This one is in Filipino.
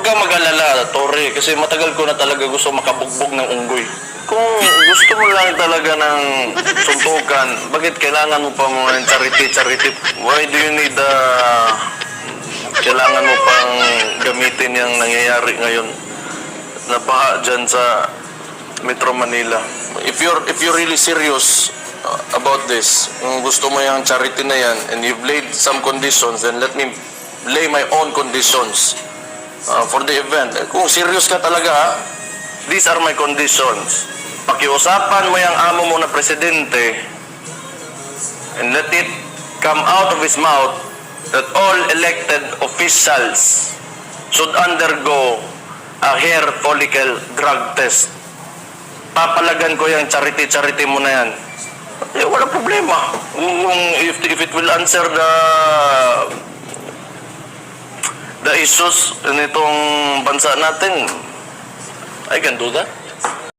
kang mag-alala, Torre, kasi matagal ko na talaga gusto makabugbog ng unggoy. Kung gusto mo lang talaga ng suntukan, bakit kailangan mo pa mga charity? Why do you need kailangan mo pang gamitin yung nangyayari ngayon na baha dyan sa Metro Manila? If you're really serious about this, kung gusto mo yung charity na yan and you've laid some conditions, then let me lay my own conditions for the event. Kung serious ka talaga, these are my conditions. Pakiusapan mo yung amo mo na presidente and let it come out of his mouth that all elected officials should undergo a hair follicle drug test. Papalagan ko yung charity mo na yan. Eh, wala problema. If it will answer the issues nitong bansa natin, I can do that.